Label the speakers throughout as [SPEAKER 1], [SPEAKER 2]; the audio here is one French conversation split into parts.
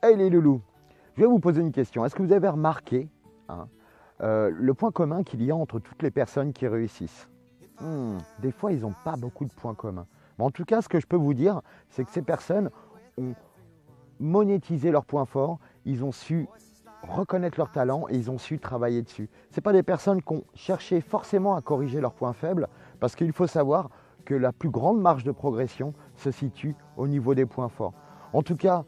[SPEAKER 1] Hey les loulous, je vais vous poser une question. Est-ce que vous avez remarqué le point commun qu'il y a entre toutes les personnes qui réussissent? Des fois, ils n'ont pas beaucoup de points communs. Mais en tout cas, ce que je peux vous dire, c'est que ces personnes ont monétisé leurs points forts, ils ont su reconnaître leurs talents et ils ont su travailler dessus. Ce pas des personnes qui ont cherché forcément à corriger leurs points faibles, parce qu'il faut savoir que la plus grande marge de progression se situe au niveau des points forts. En tout cas,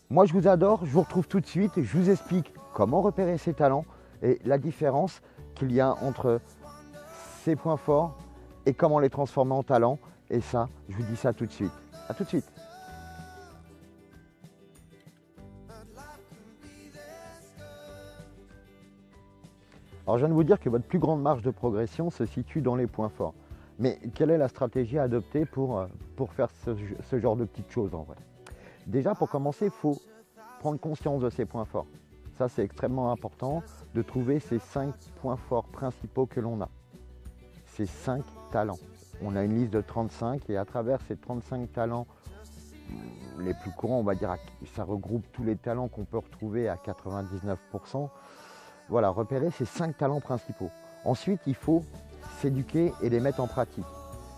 [SPEAKER 1] moi je vous adore, je vous retrouve tout de suite et je vous explique comment repérer ses talents et la différence qu'il y a entre ces points forts et comment les transformer en talents. Et ça, je vous dis ça tout de suite. À tout de suite. Alors je viens de vous dire que votre plus grande marge de progression se situe dans les points forts. Mais quelle est la stratégie à adopter pour faire ce genre de petites choses en vrai? Déjà, pour commencer, il faut prendre conscience de ses points forts. Ça, c'est extrêmement important de trouver ces 5 points forts principaux que l'on a. Ces 5 talents. On a une liste de 35 et à travers ces 35 talents, les plus courants, on va dire, ça regroupe tous les talents qu'on peut retrouver à 99%. Voilà, repérer ces 5 talents principaux. Ensuite, il faut s'éduquer et les mettre en pratique.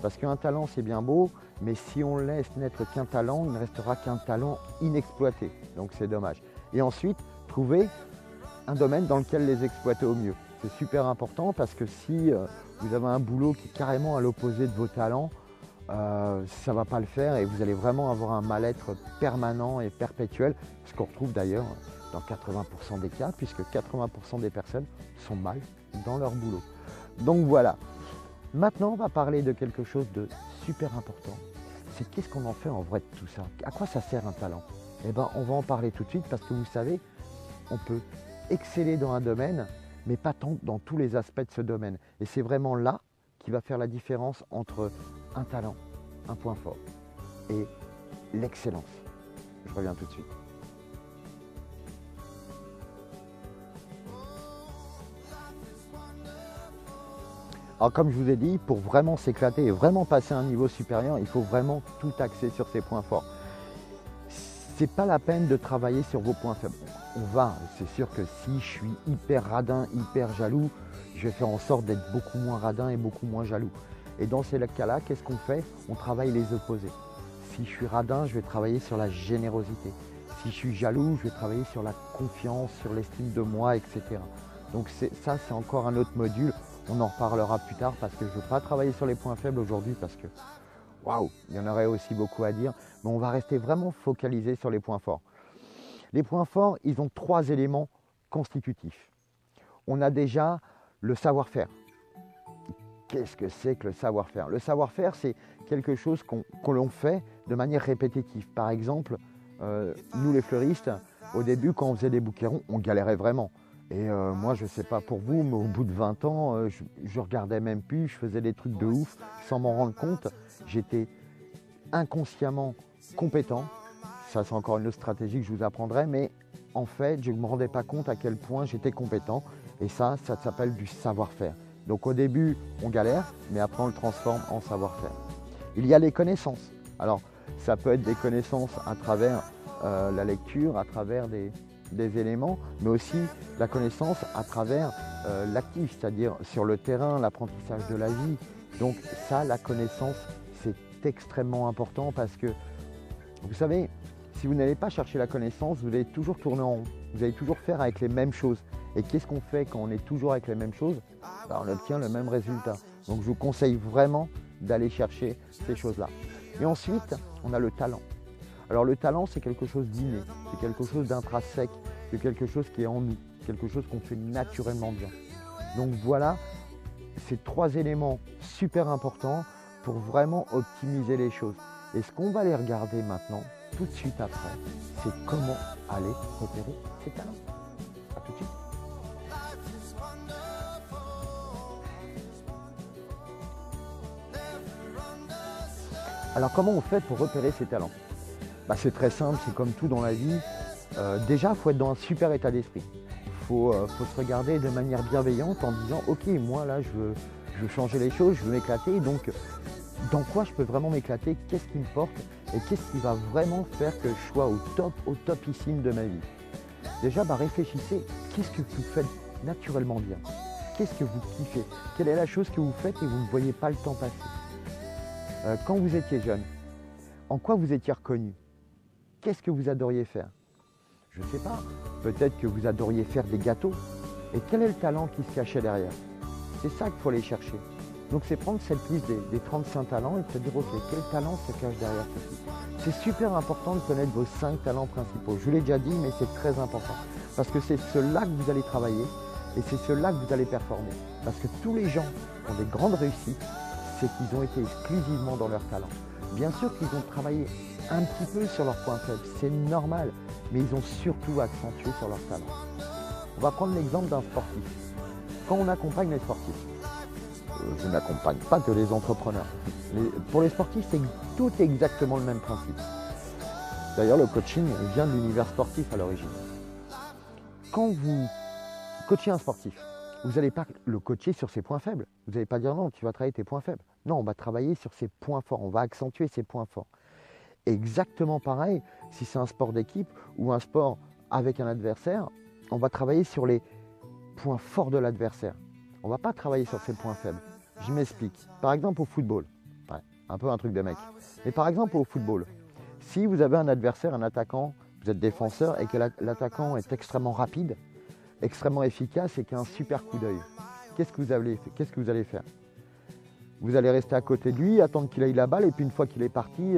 [SPEAKER 1] Parce qu'un talent, c'est bien beau, mais si on laisse n'être qu'un talent, il ne restera qu'un talent inexploité. Donc c'est dommage. Et ensuite, trouver un domaine dans lequel les exploiter au mieux. C'est super important parce que si vous avez un boulot qui est carrément à l'opposé de vos talents, ça ne va pas le faire et vous allez vraiment avoir un mal-être permanent et perpétuel, ce qu'on retrouve d'ailleurs dans 80% des cas, puisque 80% des personnes sont mal dans leur boulot. Donc voilà. Maintenant, on va parler de quelque chose de super important. C'est qu'est-ce qu'on en fait en vrai de tout ça? À quoi ça sert un talent? Eh bien, on va en parler tout de suite parce que vous savez, on peut exceller dans un domaine, mais pas tant dans tous les aspects de ce domaine. Et c'est vraiment là qui va faire la différence entre un talent, un point fort et l'excellence. Je reviens tout de suite. Alors comme je vous ai dit, pour vraiment s'éclater et vraiment passer à un niveau supérieur, il faut vraiment tout axer sur ses points forts. C'est pas la peine de travailler sur vos points faibles. C'est sûr que si je suis hyper radin, hyper jaloux, je vais faire en sorte d'être beaucoup moins radin et beaucoup moins jaloux. Et dans ces cas-là, qu'est-ce qu'on fait? On travaille les opposés. Si je suis radin, je vais travailler sur la générosité. Si je suis jaloux, je vais travailler sur la confiance, sur l'estime de moi, etc. Donc ça, c'est encore un autre module. On en reparlera plus tard parce que je ne veux pas travailler sur les points faibles aujourd'hui parce que, waouh, il y en aurait aussi beaucoup à dire. Mais on va rester vraiment focalisé sur les points forts. Les points forts, ils ont 3 éléments constitutifs. On a déjà le savoir-faire. Qu'est-ce que c'est que le savoir-faire? Le savoir-faire, c'est quelque chose que l'on fait de manière répétitive. Par exemple, nous les fleuristes, au début, quand on faisait des bouquets ronds, on galérait vraiment. Et moi, je ne sais pas pour vous, mais au bout de 20 ans, je regardais même plus, je faisais des trucs de ouf sans m'en rendre compte. J'étais inconsciemment compétent. Ça, c'est encore une autre stratégie que je vous apprendrai, mais en fait, je ne me rendais pas compte à quel point j'étais compétent. Et ça s'appelle du savoir-faire. Donc au début, on galère, mais après, on le transforme en savoir-faire. Il y a les connaissances. Alors, ça peut être des connaissances à travers la lecture, à travers des éléments, mais aussi la connaissance à travers l'actif, c'est-à-dire sur le terrain, l'apprentissage de la vie. Donc ça, la connaissance, c'est extrêmement important parce que, vous savez, si vous n'allez pas chercher la connaissance, vous allez toujours tourner en rond, vous allez toujours faire avec les mêmes choses. Et qu'est-ce qu'on fait quand on est toujours avec les mêmes choses? On obtient le même résultat. Donc je vous conseille vraiment d'aller chercher ces choses-là. Et ensuite, on a le talent. Alors le talent, c'est quelque chose d'inné, c'est quelque chose d'intrinsèque, c'est quelque chose qui est en nous, quelque chose qu'on fait naturellement bien. Donc voilà, ces 3 éléments super importants pour vraiment optimiser les choses. Et ce qu'on va aller regarder maintenant, tout de suite après, c'est comment aller repérer ses talents. A tout de suite. Alors comment on fait pour repérer ses talents? C'est très simple, c'est comme tout dans la vie. Déjà, il faut être dans un super état d'esprit. Il faut se regarder de manière bienveillante en disant « Ok, moi là, je veux changer les choses, je veux m'éclater. Donc, dans quoi je peux vraiment m'éclater? Qu'est-ce qui me porte? Et qu'est-ce qui va vraiment faire que je sois au topissime de ma vie? Déjà, réfléchissez, qu'est-ce que vous faites naturellement bien? Qu'est-ce que vous kiffez? Quelle est la chose que vous faites et vous ne voyez pas le temps passer? Quand vous étiez jeune, en quoi vous étiez reconnu? Qu'est-ce que vous adoriez faire? Je ne sais pas, peut-être que vous adoriez faire des gâteaux. Et quel est le talent qui se cachait derrière? C'est ça qu'il faut aller chercher. Donc c'est prendre cette liste des 35 talents et se dire ok, quel talent se cache derrière ceci? C'est super important de connaître vos 5 talents principaux. Je vous l'ai déjà dit, mais c'est très important. Parce que c'est ceux-là que vous allez travailler et c'est ceux-là que vous allez performer. Parce que tous les gens qui ont des grandes réussites, c'est qu'ils ont été exclusivement dans leur talent. Bien sûr qu'ils ont travaillé un petit peu sur leurs points faibles, c'est normal, mais ils ont surtout accentué sur leur talent. On va prendre l'exemple d'un sportif. Quand on accompagne les sportifs, je n'accompagne pas que les entrepreneurs. Pour les sportifs, c'est tout exactement le même principe. D'ailleurs, le coaching vient de l'univers sportif à l'origine. Quand vous coachez un sportif, vous n'allez pas le coacher sur ses points faibles. Vous n'allez pas dire non, tu vas travailler tes points faibles. Non, on va travailler sur ses points forts, on va accentuer ses points forts. Exactement pareil, si c'est un sport d'équipe ou un sport avec un adversaire, on va travailler sur les points forts de l'adversaire. On ne va pas travailler sur ses points faibles. Je m'explique. Par exemple au football, ouais, un peu un truc de mec, mais par exemple au football, si vous avez un adversaire, un attaquant, vous êtes défenseur et que l'attaquant est extrêmement rapide, extrêmement efficace et qui a un super coup d'œil, qu'est-ce que vous allez faire? Vous allez rester à côté de lui, attendre qu'il aille la balle, et puis une fois qu'il est parti,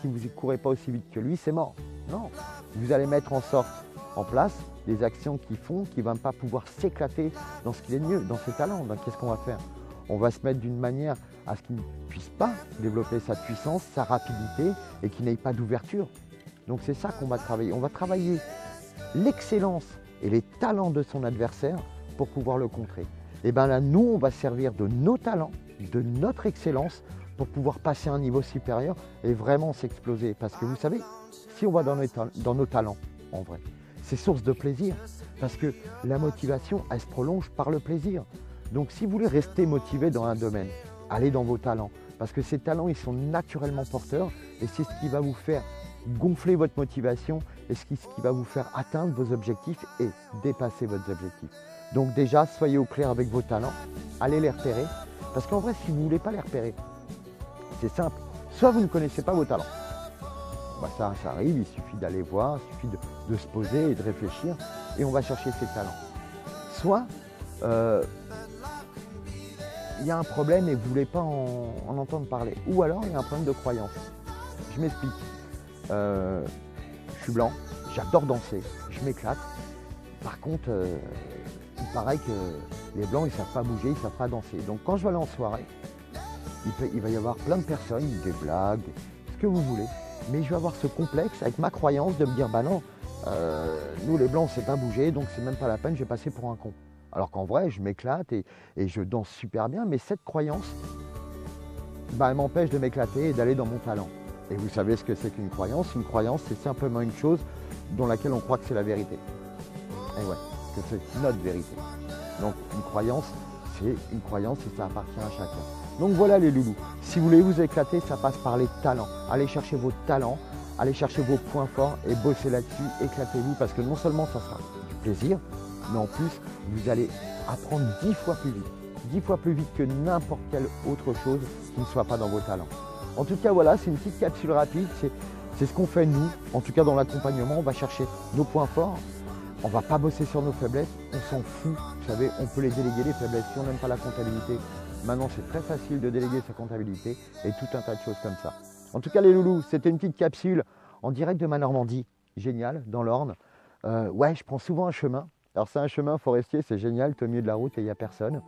[SPEAKER 1] si vous ne courez pas aussi vite que lui, c'est mort. Non, vous allez mettre en place des actions qui font qu'il ne va pas pouvoir s'éclater dans ce qu'il est de mieux, dans ses talents. Donc qu'est-ce qu'on va faire? On va se mettre d'une manière à ce qu'il ne puisse pas développer sa puissance, sa rapidité, et qu'il n'ait pas d'ouverture. Donc c'est ça qu'on va travailler. On va travailler l'excellence et les talents de son adversaire pour pouvoir le contrer. Et bien là, nous, on va servir de nos talents, de notre excellence pour pouvoir passer à un niveau supérieur et vraiment s'exploser. Parce que vous savez, si on va dans nos talents, en vrai, c'est source de plaisir. Parce que la motivation, elle se prolonge par le plaisir. Donc si vous voulez rester motivé dans un domaine, allez dans vos talents. Parce que ces talents, ils sont naturellement porteurs et c'est ce qui va vous faire gonfler votre motivation et ce qui va vous faire atteindre vos objectifs et dépasser vos objectifs. Donc déjà, soyez au clair avec vos talents, allez les repérer. Parce qu'en vrai, si vous ne voulez pas les repérer, c'est simple. Soit vous ne connaissez pas vos talents. Ça arrive, il suffit d'aller voir, il suffit de se poser et de réfléchir et on va chercher ses talents. Soit il y a un problème et vous ne voulez pas en entendre parler. Ou alors il y a un problème de croyance. Je m'explique. Je suis blanc, j'adore danser, je m'éclate. Par contre, il paraît que les blancs, ils ne savent pas bouger, ils ne savent pas danser. Donc quand je vais aller en soirée, il va y avoir plein de personnes, des blagues, ce que vous voulez. Mais je vais avoir ce complexe avec ma croyance de me dire, bah non, nous les blancs, on ne sait pas bouger, donc c'est même pas la peine, je vais passer pour un con. Alors qu'en vrai, je m'éclate et je danse super bien, mais cette croyance, elle m'empêche de m'éclater et d'aller dans mon talent. Et vous savez ce que c'est qu'une croyance? Une croyance, c'est simplement une chose dans laquelle on croit que c'est la vérité. Et ouais, que c'est notre vérité. Donc une croyance, c'est une croyance et ça appartient à chacun. Donc voilà les loulous, si vous voulez vous éclater, ça passe par les talents. Allez chercher vos talents, allez chercher vos points forts et bossez là-dessus, éclatez-vous parce que non seulement ça sera du plaisir, mais en plus vous allez apprendre 10 fois plus vite que n'importe quelle autre chose qui ne soit pas dans vos talents. En tout cas voilà, c'est une petite capsule rapide, c'est ce qu'on fait nous, en tout cas dans l'accompagnement, on va chercher nos points forts. On ne va pas bosser sur nos faiblesses, on s'en fout. Vous savez, on peut les déléguer les faiblesses. Si on n'aime pas la comptabilité, maintenant c'est très facile de déléguer sa comptabilité et tout un tas de choses comme ça. En tout cas les loulous, c'était une petite capsule en direct de ma Normandie, génial, dans l'Orne. Ouais, je prends souvent un chemin. Alors c'est un chemin forestier, c'est génial, tu es au milieu de la route et il n'y a personne.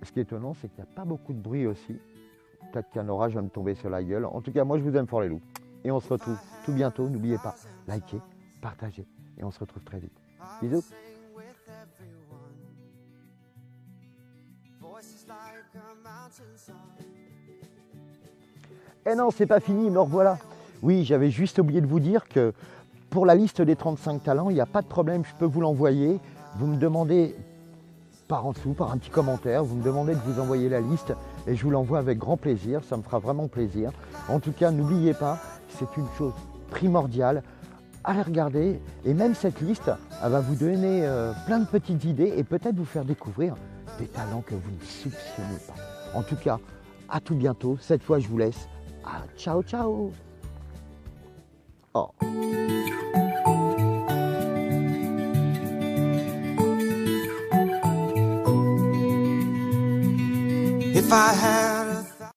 [SPEAKER 1] Ce qui est étonnant, c'est qu'il n'y a pas beaucoup de bruit aussi. Peut-être qu'un orage va me tomber sur la gueule. En tout cas, moi je vous aime fort les loups. Et on se retrouve tout bientôt, n'oubliez pas, likez, partagez. Et on se retrouve très vite. Bisous. Eh non, c'est pas fini, me revoilà. Oui, j'avais juste oublié de vous dire que pour la liste des 35 talents, il n'y a pas de problème, je peux vous l'envoyer. Vous me demandez par en dessous, par un petit commentaire, vous me demandez de vous envoyer la liste. et je vous l'envoie avec grand plaisir, ça me fera vraiment plaisir. En tout cas, n'oubliez pas, c'est une chose primordiale, allez regarder, et même cette liste, elle va vous donner plein de petites idées et peut-être vous faire découvrir des talents que vous ne soupçonnez pas. En tout cas, à tout bientôt. Cette fois, je vous laisse. Ah, ciao, ciao. Oh.
[SPEAKER 2] If I had